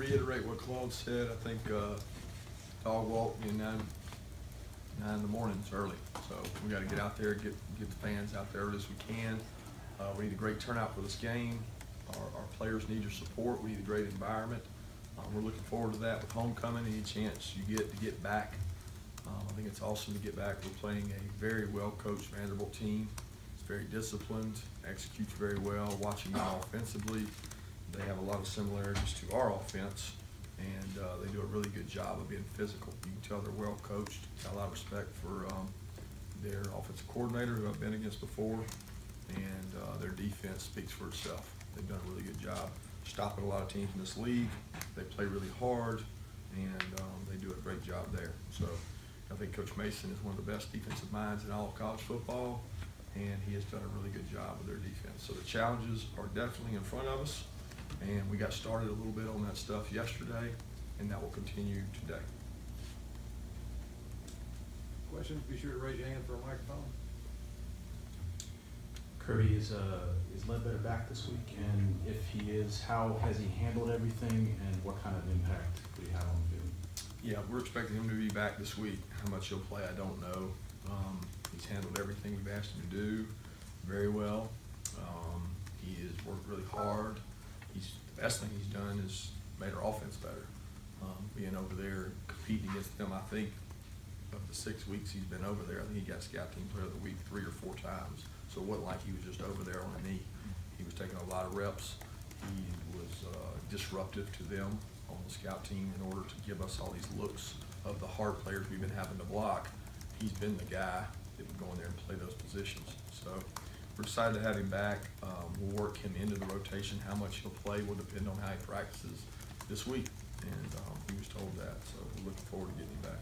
reiterate what Cologne said. I think dog walk in 9 in the morning is early, so we got to get out there, get the fans out there as we can. We need a great turnout for this game. Our players need your support. We need a great environment. We're looking forward to that with homecoming. Any chance you get to get back, I think it's awesome to get back. We're playing a very well-coached Vanderbilt team. It's very disciplined, executes very well. Watching them offensively, they have a lot of similarities to our offense, and they do a really good job of being physical. You can tell they're well coached. Got a lot of respect for their offensive coordinator, who I've been against before, and their defense speaks for itself. They've done a really good job stopping a lot of teams in this league. They play really hard, and they do a great job there. So I think Coach Mason is one of the best defensive minds in all of college football, and he has done a really good job with their defense. So the challenges are definitely in front of us, and we got started a little bit on that stuff yesterday, and that will continue today. Questions? Be sure to raise your hand for a microphone. Kirby, is Ledbetter back this week? And if he is, how has he handled everything, and what kind of impact could he have on the field? Yeah, we're expecting him to be back this week. How much he'll play, I don't know. He's handled everything we've asked him to do very well. He has worked really hard. The best thing he's done is made our offense better. Being over there, competing against them, I think of the 6 weeks he's been over there, I think he got Scout Team Player of the Week 3 or 4 times. So it wasn't like he was just over there on a knee. He was taking a lot of reps. He was disruptive to them on the scout team in order to give us all these looks of the hard players we've been having to block. He's been the guy that would go in there and play those positions. So we're excited to have him back. We'll work him into the rotation. How much he'll play will depend on how he practices this week. And he was told that, so we're looking forward to getting him back.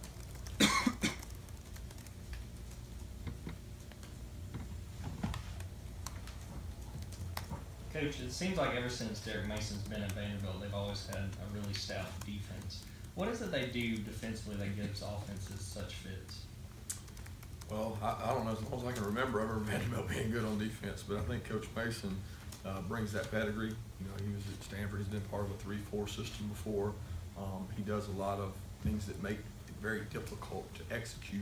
Coach, it seems like ever since Derek Mason's been at Vanderbilt, they've always had a really stout defense. What is it they do defensively that gives offenses such fits? Well, I don't know, as long as I can remember, I remember Vanderbilt being good on defense, but I think Coach Mason brings that pedigree. You know, he was at Stanford, he's been part of a 3-4 system before. He does a lot of things that make it very difficult to execute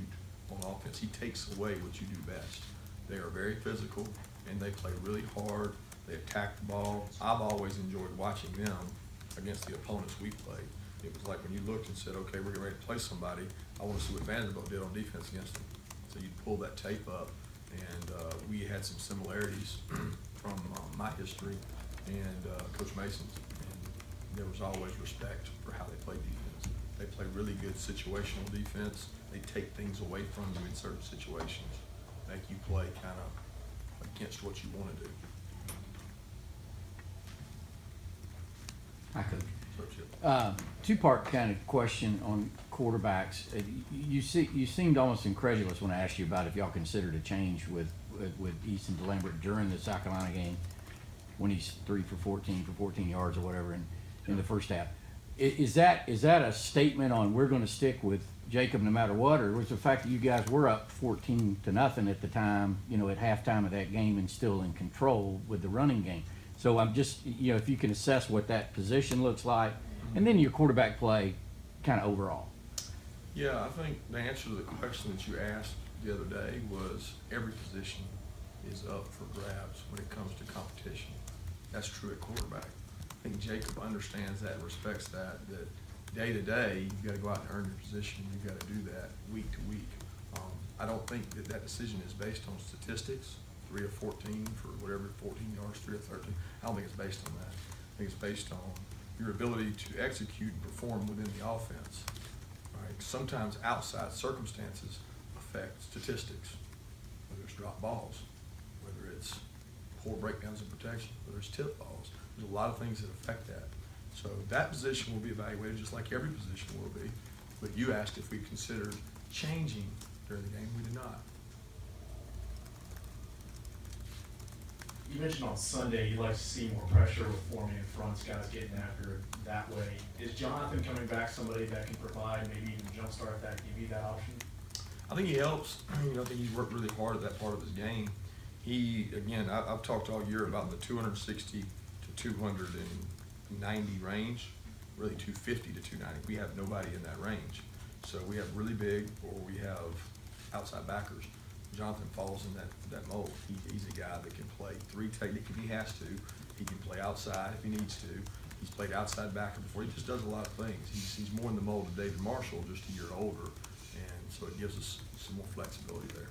on offense. He takes away what you do best. They are very physical, and they play really hard. They attack the ball. I've always enjoyed watching them against the opponents we played. It was like when you looked and said, okay, we're getting ready to play somebody, I want to see what Vanderbilt did on defense against them. So you'd pull that tape up, and we had some similarities from my history and Coach Mason's. And there was always respect for how they play defense. They play really good situational defense. They take things away from you in certain situations, make you play kind of against what you want to do. Hi, Coach. Two-part kind of question on quarterbacks. You seemed almost incredulous when I asked you about if y'all considered a change with Easton DeLambert during the South Carolina game when he's 3 for 14 yards or whatever in the first half. Is that a statement on we're going to stick with Jacob no matter what, or was the fact that you guys were up 14-0 at the time, you know, at halftime of that game and still in control with the running game? So I'm just, you know, if you can assess what that position looks like, and then your quarterback play kind of overall. Yeah, I think the answer to the question that you asked the other day was every position is up for grabs when it comes to competition. That's true at quarterback. I think Jacob understands that and respects that day to day, you've got to go out and earn your position. You've got to do that week to week. I don't think that decision is based on statistics. 3 of 14 for whatever, 14 yards, 3 of 13. I don't think it's based on that. I think it's based on your ability to execute and perform within the offense. Right? Sometimes outside circumstances affect statistics, whether it's drop balls, whether it's poor breakdowns in protection, whether it's tip balls. There's a lot of things that affect that. So that position will be evaluated just like every position will be. But you asked if we considered changing during the game. We did not. You mentioned on Sunday you'd like to see more pressure with forming in fronts, guys getting after it that way. Is Jonathan coming back somebody that can provide, maybe even jumpstart that, give you that option? I think he helps. You know, I think he's worked really hard at that part of his game. He, again, I've talked all year about the 260 to 290 range. really 250 to 290. We have nobody in that range. So we have really big, or we have outside backers. Jonathan falls in that mold. He's a guy that can play three technique if he has to. He can play outside if he needs to. He's played outside backer before. He just does a lot of things. He's more in the mold of David Marshall, just a year older, and so it gives us some more flexibility there.